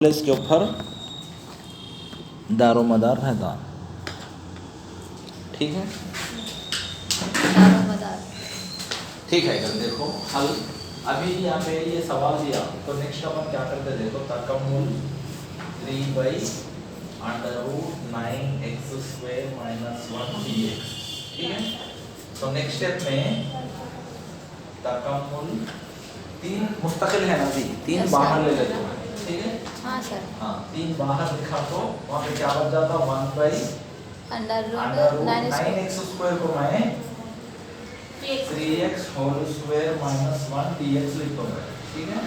इसके ऊपर दारोमदार रहता। ठीक है, दारोमदार। ठीक है। इधर देखो हल। अभी यहाँ पे ये सवाल दिया तो नेक्स्ट अपन क्या करते देखो, तकम्मुल 3/√9x² - 1 dx। ठीक है, तो नेक्स्ट स्टेप में तकम्मुल 3 मुस्तकिल है ना जी, 3 बाहर ले लेते हैं। ठीक है, हाँ सर। हाँ 3 बाहर लिखा तो वहाँ पे क्या बच जाता, 1/√9x² को मैं 3x² - 1 dx लिख दूंगा। ठीक है,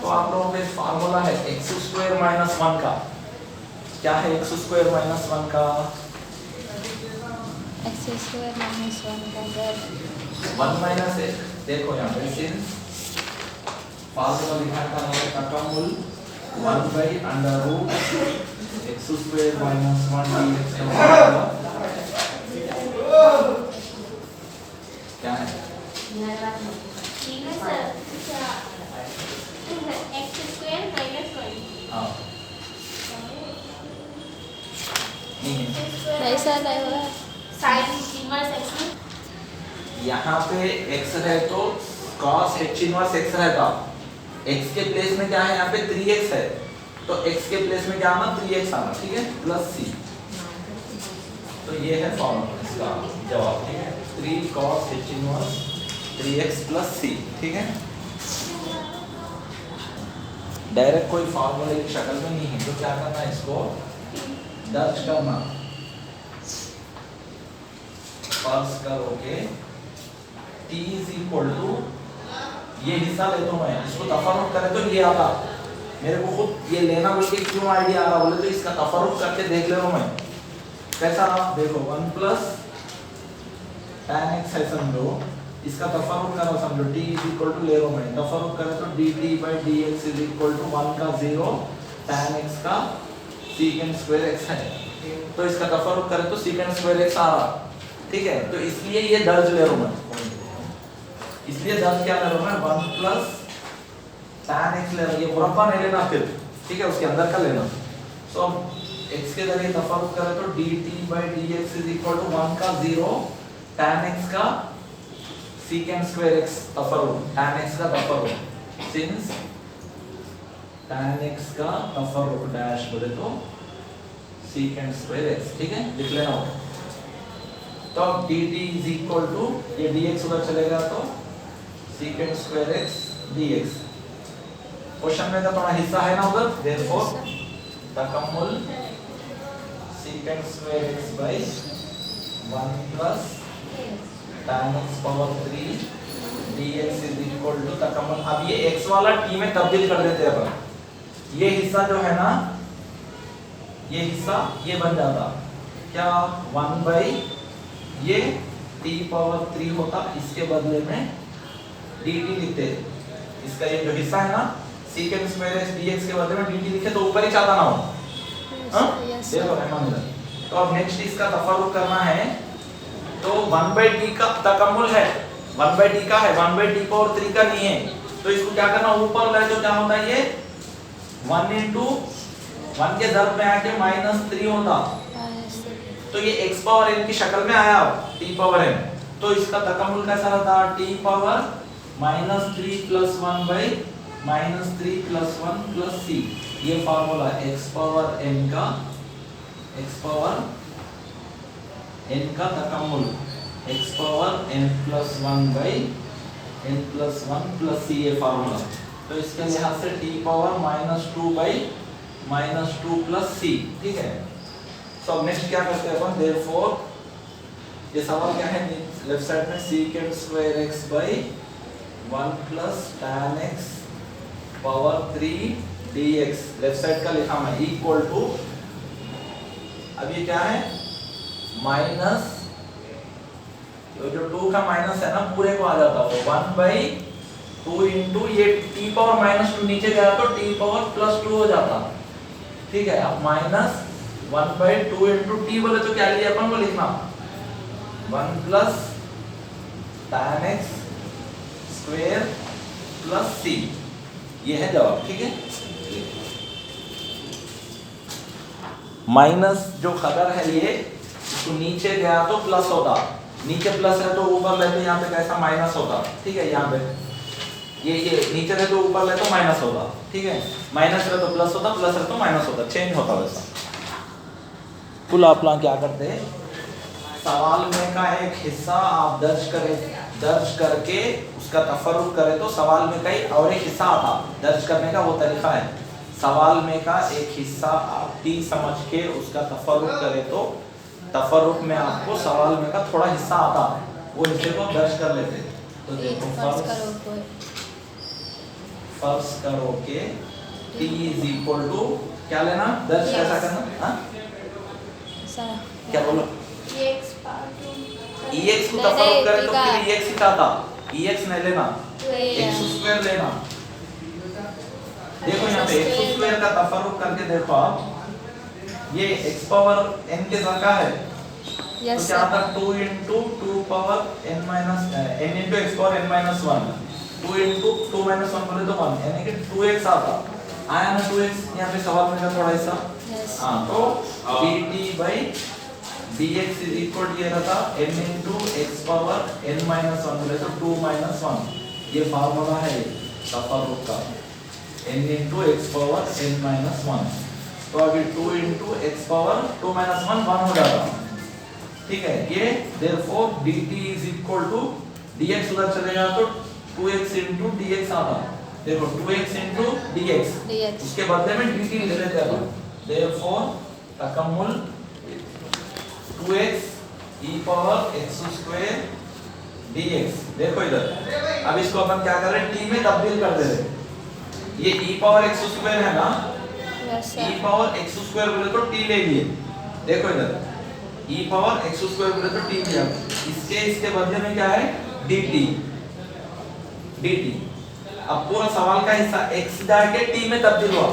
तो आप लोगों पे फार्मूला है x² - 1 का। क्या है x² - 1 का? x² - 1 का सर 1 - 1। देखो यहाँ पे सिंस फार्मूला लिखा था तकम्मुल 1/√x² - 1 dx का फार्मूला क्या है? हाँ नहीं सर, नहीं हो रहा। यहाँ पे x है तो cos h इनवर्स x रहता। x के प्लेस में क्या है, यहाँ पे 3x है तो x के प्लेस में क्या आना, 3x आना। ठीक है, प्लस c। तो ये है फॉर्मूला इसका जवाब। ठीक है, 3 cos h inverse 3x plus c। ठीक है, डायरेक्ट कोई फार्मूले की शक्ल में नहीं है तो क्या करना है, इसको दर्ज करना। फर्ज करोगे t = ये हिस्सा ले तो मैं इसको तफर्रुक करे तो ये आता। मेरे को खुद ये लेना बोल के क्यों आइडिया आ रहा बोले तो इसका तफर्रुक करके देख ले रहा हूं मैं कैसा रहा। देखो 1 + tan x है समझो, इसका तफर्रुक करो समझो t = ले रहा हूं मैं, तफर्रुक करे तो dt/dx = 1 का 0 tan x का sec² x है, तो इसका तफर्रुक करे तो sec² x आ रहा। ठीक है, तो इसलिए ये दर्ज ले रहा हूं मैं, इसलिए दर्ज क्या ले रहा हूं मैं, 1 + tan x ले रहा हूं। ये मुरब्बा नहीं लेना फिर, ठीक है, उसके अंदर का लेना। सो x के जरिए तफर्रुक करे तो dt/dx = 1 का 0 tan x का sec² x तफर्रुक, tan x का तफर्रुक, सिंस tan x का तफर्रुक डैश बोले तो sec² x। ठीक है, लिख लेना। तो dt = ये dx उधर चलेगा तो sec² x dx। क्वेश्चन में का थोड़ा हिस्सा है ना उधर, देयरफॉर तकम्मुल sec² x / 1 + tan x⁻³ dx = तकम्मुल। अब ये x वाला t में तब्दील कर देते हैं अपन। ये हिस्सा जो है ना, ये हिस्सा ये बन जाता क्या, 1/ ये t⁻³ होता, इसके बदले में dt लिखते। इसका ये जो हिस्सा है ना sec² x dx के बदले में dt लिखे तो ऊपर ही चाहता ना हो। हां देखो रहमान इधर। तो अब नेक्स्ट इसका तफर्रुक करना है तो 1/t का तकम्मुल है, 1/t का है, 1/t⁻³ का नहीं है। तो इसको क्या करना, ऊपर ले तो क्या होता है, ये 1 × 1 के ज़र्ब में आके -3 होता। तो ये x⁻n की शक्ल में आया t⁻n। तो इसका तकम्मुल कैसा रहता, t⁻−3 + 1/−3 + 1 + c। ये फार्मूला x⁻n का तकम्मुल x⁻n + 1/n + 1 + c, ये फार्मूला। तो इसके लिहाज से t⁻−2/−2 + c। ठीक है, तो अब नेक्स्ट क्या करते हैं अपन, देयरफॉर ये सवाल क्या है लेफ्ट साइड में sec² x / 1 + tan x⁻³ dx। Left side का लिखा मैं इक्वल टू, अब ये क्या है, माइनस, जो 2 का माइनस है ना पूरे को आ जाता है 1/2 × ये t⁻−2 नीचे गया तो t⁻+2 हो जाता। ठीक है, अब -1/2 × t बोले तो क्या लिया अपन को लिखना, 1 + tan x² + c। ये है जवाब। ठीक है, माइनस जो कदर है ये, इसको नीचे गया तो प्लस होता, नीचे प्लस है तो ऊपर ले तो यहाँ पे कैसा माइनस होता, ठीक है। यहाँ पे ये नीचे है तो ऊपर ले तो माइनस होता, ठीक है। माइनस है तो प्लस होता, प्लस है तो माइनस होता, चेंज होता वैसा। कुल आप लोग क्या करते हैं, सवाल में का एक हिस्सा आप दर्ज करके उसका तफर्रुक करें तो सवाल में कई और एक हिस्सा आता, दर्ज करने का वो तरीका है। सवाल में का एक हिस्सा आप टी समझ के उसका तफर्रुक करें तो तफर्रुक में आपको सवाल में का थोड़ा हिस्सा आता, वो हिस्से को दर्ज कर लेते। तो देखो फर्ज करो के t इज इक्वल टू क्या लेना, दर्ज कैसा करना, हाँ क्या बोलो, X ex को तफर्रुक करें तो फिर ex ही आता, ex नहीं लेना, x स्क्वायर लेना। देखो यहाँ पे x स्क्वायर का तफर्रुक करके देखो आप, ये x पावर n के जगह है, तो क्या आता 2 into 2 power n minus n into x power n minus 1, 2 into 2 minus 1 बोले तो 1, यानी कि 2x आता, आया ना 2x यहाँ पे सवाल में का थोड़ा हिस्सा, हाँ तो dt by dx is equal ये रहता n into x power n minus 1 बोले तो 2 minus 1, ये फार्मूला है तफर्रुक का, n into x power n minus 1। तो अभी 2 into x power 2 minus 1 1 हो जाता, ठीक है। ये therefore dt is equal to dx उधर चलेगा तो 2x into dx आता, देखो 2x into dx, उसके बदले में dt ले लेते हैं अपन, therefore तकम्मुल 2x e power x square dx। देखो इधर, अब इसको अपन क्या कर रहे हैं, t में तब्दील कर दे रहे, ये e power x square है ना, e power x square बोले तो t ले लिए, देखो इधर e power x square बोले तो t लिया, इसके बदले में क्या है dt। अब पूरा सवाल का हिस्सा x जाके t में तब्दील हुआ,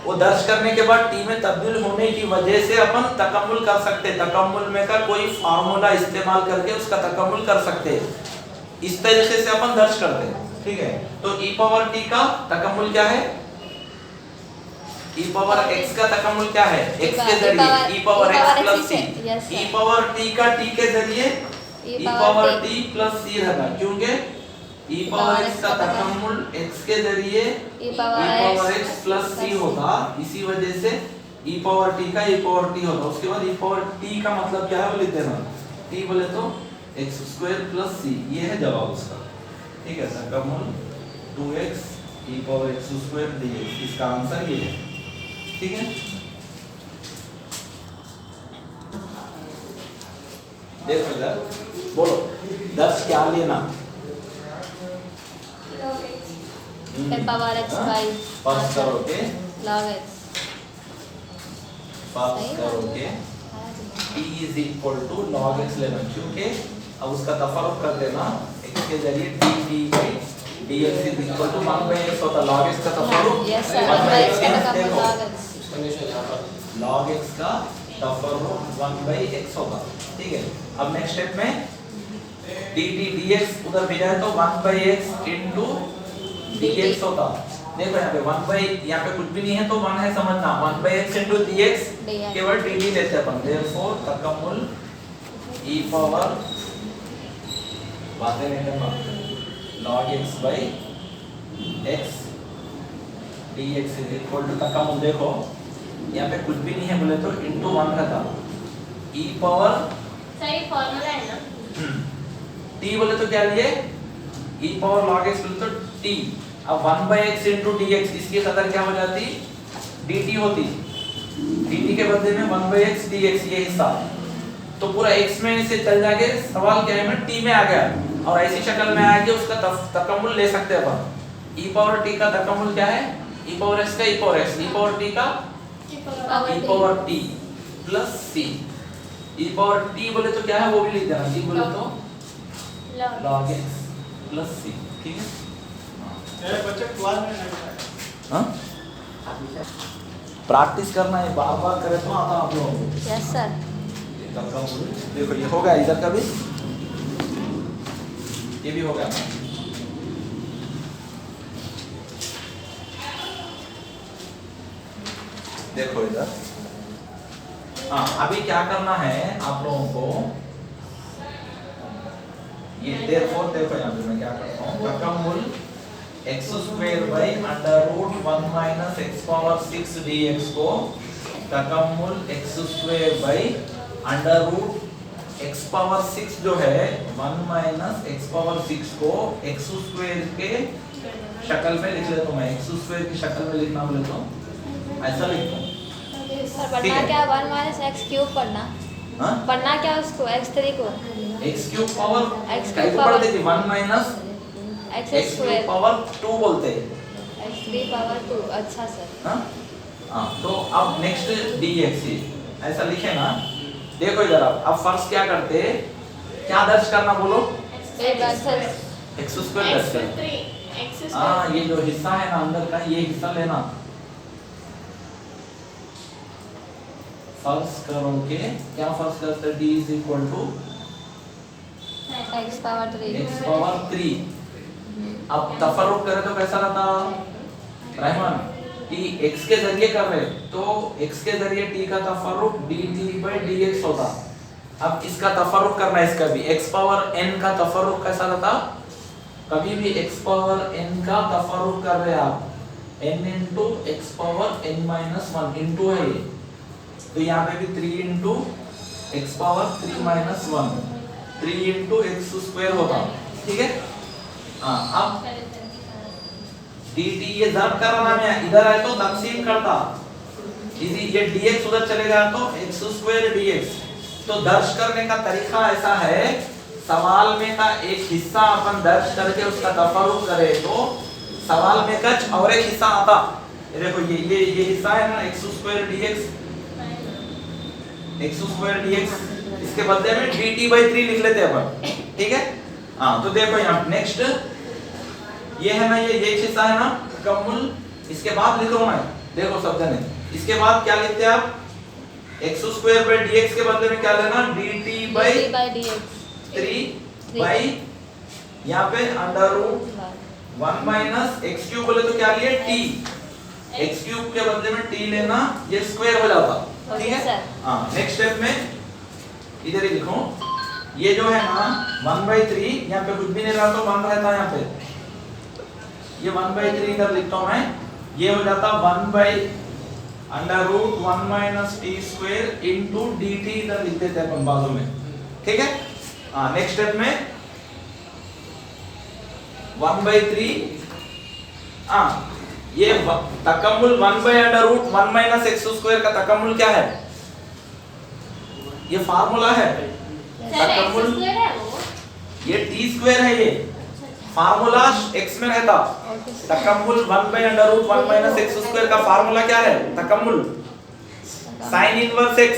वो दर्ज करने के बाद t में तब्दील होने की वजह से अपन तकम्मुल कर सकते, तकम्मुल में का कोई फार्मूला इस्तेमाल करके उसका तकम्मुल कर सकते, इस तरीके से अपन दर्ज करते, ठीक है। तो e पावर t का तकम्मुल क्या है, e पावर x का तकम्मुल क्या है, x के जरिए e power x plus c, e power t का t के जरिए e power t plus c रहता, क्योंकि e पावर x का तकम्मुल x के जरिए e power x plus c होता, इसी वजह से e पावर t का e पावर t होता। उसके बाद e पावर t का मतलब क्या है वो लिख देना, t बोले तो x स्क्वायर प्लस c, ये है जवाब उसका, ठीक है। तकम्मुल 2x e power x square dx, इसका आंसर ये है, ठीक है। देखो इधर बोलो 10 क्या लेना, power x by पास करोगे log x, पास करोगे t is equal to log x लेना, क्योंकि अब उसका तफर्रुक कर देना x के जरिए dt by dx is equal to 1 by x होता, log x का तफर्रुक 1 by x है, log x का तफर्रुक 1 by x होगा, ठीक है। अब नेक्स्ट स्टेप में dt dx उधर भी जाए तो 1 by x into dx होता, देखो यहाँ पे 1 by यहाँ पे कुछ भी नहीं है तो 1 है समझना, 1 by x into dx केवल dt लेते हैं अपन, therefore तकम्मुल e पावर बातें नहीं करना log x by x dx is equal to तकम्मुल, देखो यहाँ पे कुछ भी नहीं है बोले तो into 1 रहता, e पावर सही फार्मूला है ना, t बोले तो क्या लिए e पावर log x बोले तो t, अब 1 by x into dx, इसकी कदर क्या हो जाती dt होती, dt के बदले में 1 by x dx ये हिस्सा, तो पूरा x में से चल जाके सवाल क्या है में t में आ गया, और ऐसी शक्ल में आके उसका तकम्मुल ले सकते हैं अपन। e पावर t का तकम्मुल क्या है, e पावर x का e power x, e power t का e power t plus c, e power t बोले तो क्या है वो भी लिख देना, t बोले तो log x प्लस c, ठीक है। हाँ प्रैक्टिस करना है, बार बार करें तो आता आप लोगों को। Yes sir. देखो ये हो गया, इधर का भी ये भी हो गया, देखो इधर हाँ अभी क्या करना है आप लोगों को, ये therefore देखो यहाँ पे मैं क्या करता हूँ, वर्गमूल x square by under root 1 minus x power 6 dx को वर्गमूल x square by under root x power 6 जो है 1 माइनस एक्स पावर 6 को x स्क्वायर के शक्ल में लिख लेता हूँ मैं, x स्क्वायर की शक्ल में लिखना बोले तो ऐसा लिखता हूँ। सर पढ़ना क्या 1 माइनस एक्स क्यूब पढ़ना, हाँ पढ़ना क्या उसको x3 को x क्यूब पावर x क्या क्यूब पढ़ते थे 1 minus x x cube square power 2 बोलते हैं। x3 power 2। अच्छा सर। हाँ हाँ तो अब नेक्स्ट dx ऐसा लिखे ना, देखो इधर अब फर्स्ट क्या करते हैं, क्या दर्ज करना बोलो, एक बार सर x स्क्वायर दर्ज करना। हाँ ये जो हिस्सा है ना अंदर का, ये हिस्सा लेना, फर्ज करोगे क्या फर्ज करते d is equal to x power 3। x power 3। अब तफर्रुक करें तो कैसा रहता रहमान कि x के जरिए कर रहे तो x के जरिए t का तफर्रुक dt by dx होता। अब इसका तफर्रुक करना है, इसका भी x पावर n का तफर्रुक कैसा रहता, कभी भी x पावर n का तफर्रुक कर रहे आप n into x power n minus 1 into है ये, तो यहाँ पे भी 3 into x power 3 minus 1 3 into x square होता, ठीक है। हाँ अब dt ये ज़ब्त करना है, इधर आए तो तकसीम करता, इसी ये dx उधर चलेगा तो x स्क्वायर dx। तो दर्ज करने का तरीका ऐसा है, सवाल में का एक हिस्सा अपन दर्ज करके उसका तफर्रुक करे तो सवाल में कच और एक हिस्सा आता, ये देखो ये हिस्सा है ना x square dx, x square dx, इसके बदले में dt by 3 लिख लेते हैं अपन, ठीक है। हाँ तो देखो यहाँ नेक्स्ट ये है ना, ये हिस्सा है ना कमूल, इसके बाद लिख रहा हूँ मैं, देखो सब जने, इसके बाद क्या लिखते हैं आप, x स्क्वायर by dx के बदले में क्या लेना, dt by dx 3 by यहाँ पे under root 1 minus x cube बोले तो क्या लिए t, x क्यूब के बदले में t लेना, ये स्क्वायर हो जाता, ठीक है। हाँ नेक्स्ट स्टेप में इधर ही लिखो, ये जो है ना 1/3 यहाँ पे कुछ भी नहीं रहा तो 1 रहता है यहाँ पे, ये 1/3 इधर लिखता हूँ मैं, ये हो जाता 1 by under root 1 minus t square into dt इधर लिख देते हैं अपन बाजू में, ठीक है। हाँ नेक्स्ट स्टेप में 1/3, हाँ ये तकम्मुल 1 by under root 1 minus x square का तकम्मुल क्या है, ये फार्मूला है तकम्मुल, ये टी स्क्वायर है, ये फार्मूला x में रहता, तकम्मुल 1 by under root 1 minus x square का फार्मूला क्या है, तकम्मुल sine inverse x,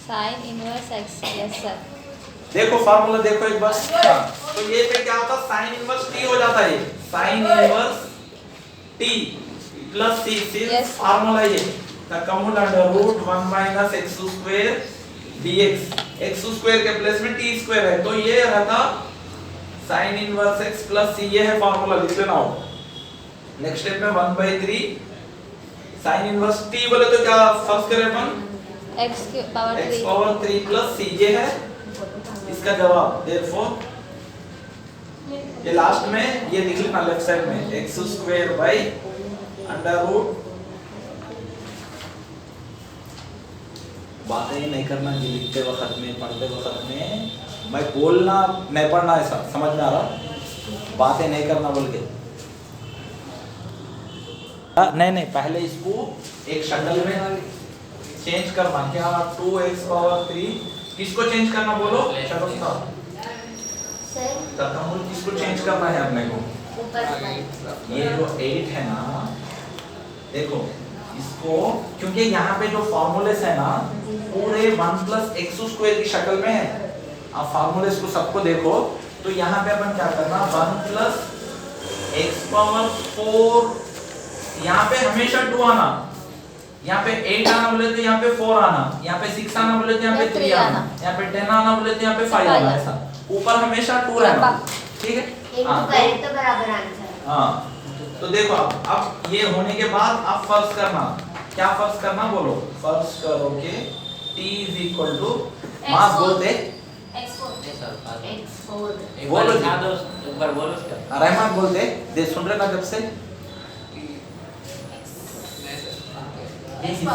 sine inverse x। Yes sir. देखो फार्मूला देखो एक बार, हाँ तो ये पे क्या होता, साइन इनवर्स t हो जाता है, sine inverse t plus c से फार्मूला ये तकम्मुल under root 1 minus x square dx, x स्क्वायर के प्लेस में t स्क्वायर है तो ये रहता sine inverse x plus c, ये है फार्मूला, लिख लेना हो। नेक्स्ट स्टेप में 1/3 साइन इनवर्स t बोले तो क्या फर्स्ट करें अपन, x पावर 3 प्लस c, ये है इसका जवाब। देयरफॉर ये लास्ट में ये लिख लेना लेफ्ट साइड में x square by under root, बातें ही नहीं करना कि लिखते वक्त में पढ़ते वक्त में, मैं बोलना नहीं पढ़ना, ऐसा समझ में आ रहा, बातें नहीं करना बोल के, नहीं पहले इसको एक शक्ल में चेंज करना, क्या 2x पावर 3, किसको चेंज करना बोलो, तकम्मुल किसको चेंज करना है अपने को, ये जो 8 है ना, देखो इसको, क्योंकि यहाँ पे जो फॉर्मूलेस है ना पूरे 1 प्लस एक्स स्क्वायर की शक्ल में है, आप फार्मूलेस को सबको देखो तो यहाँ पे अपन क्या करना, 1 प्लस एक्स पावर 4, यहाँ पे हमेशा 2 आना, यहाँ पे 8 आना बोले तो यहाँ पे 4 आना, यहाँ पे 6 आना बोले तो यहाँ पे 3 आना, यहाँ पे 10 आना बोले तो यहाँ पे 5 आना, ऐसा ऊपर हमेशा 2 रहना, ठीक है। तो बराबर आंसर। हाँ तो देखो अब ये होने के बाद आप फर्ज करना, क्या फर्ज करना बोलो, फर्ज करोगे t is equal to मास बोलते बोलो एक बार बोलो उसका रहमान बोलते दे सुन रहे ना जब से ये हिस्सा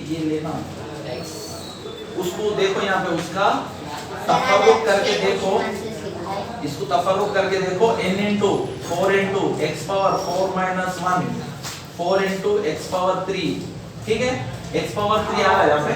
ये लेना उसको देखो यहाँ पे उसका तफर्रुक करके देखो इसको तफर्रुक करके देखो n into 4 into x power 4 minus 1 4 into x power 3 ठीक है x power 3 आ रहा है यहाँ पे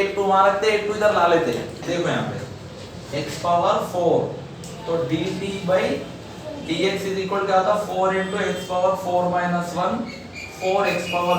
एक 2 वहां रखते एक 2 इधर ला लेते हैं देखो यहाँ पे x power 4 तो dt by dx is equal क्या था 4 into x power 4 minus 1 4x power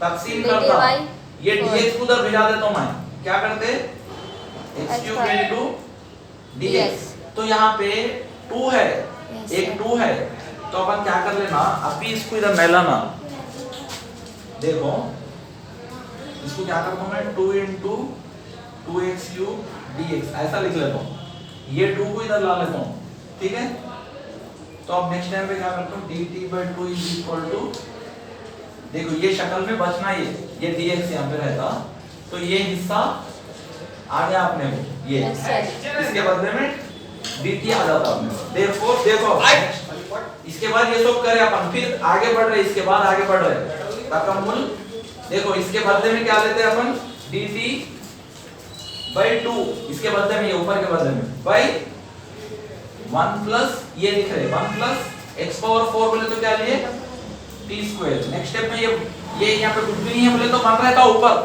तकसीम करता ये dx को उधर भिजा देता हूं मैं क्या करते x cube into dx तो यहाँ पे 2 है एक 2 है तो अपन क्या कर लेना अभी इसको इधर मिलाना देखो इसको क्या करता हूं मैं 2 into 2x cube dx ऐसा लिख लेता हूं ये 2 को इधर ला लेता हूं ठीक है तो अब नेक्स्ट टाइम पे क्या करता हूं dt by 2 is equal to देखो ये शक्ल में बचना ये dx यहाँ पे रहता तो ये हिस्सा आ गया अपने को ये इसके बदले में dt आ जाता अपने therefore देखो इसके बाद ये सब करे अपन फिर आगे बढ़ रहे इसके बाद आगे बढ़ रहे तकम्मुल देखो इसके बदले में क्या लेते हैं अपन dt by 2 इसके बदले में ये ऊपर के बदले में by 1 प्लस ये लिख रहे 1 प्लस x पावर 4 बोले तो क्या लिए t स्क्वायर नेक्स्ट स्टेप में ये यहाँ पे कुछ भी नहीं है बोले तो बन रहता ऊपर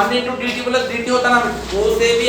1 into dt बोले dt होता ना वो से भी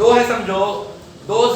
2 है समझो 2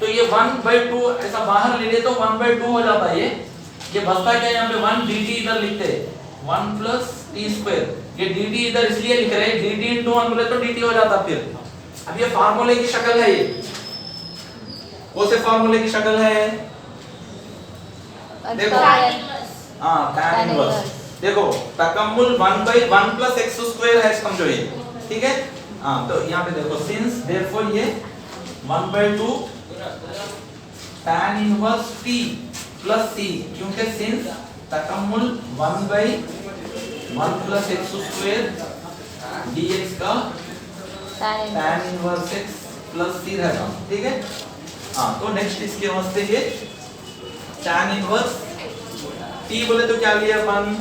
तो ये 1 by 2 ऐसा बाहर ले ले तो 1 by 2 हो जाता ये बचता क्या यहाँ पे 1 dt इधर लिखते 1 प्लस t स्क्वायर ये dt इधर इसलिए लिख रहे हैं dt into 1 बोले तो dt हो जाता फिर अब ये फार्मूले की शक्ल है ये कौन से फार्मूले की शक्ल है देखो हां tan इनवर्स देखो तकम्मुल 1 by 1 plus x स्क्वायर है समझो ये ठीक है हां तो यहां पे देखो सिंस देयरफॉर ये 1 by 2 tan inverse t plus c क्योंकि सिंस तकम्मुल 1 by 1 plus x square dx का tan inverse x plus c रहेगा ठीक है हाँ तो नेक्स्ट इसके वास्ते ये tan इनवर्स t बोले तो क्या लिया अपन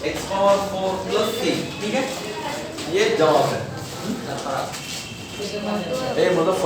x पावर 4 प्लस c ठीक है ये जवाब है ए मतलब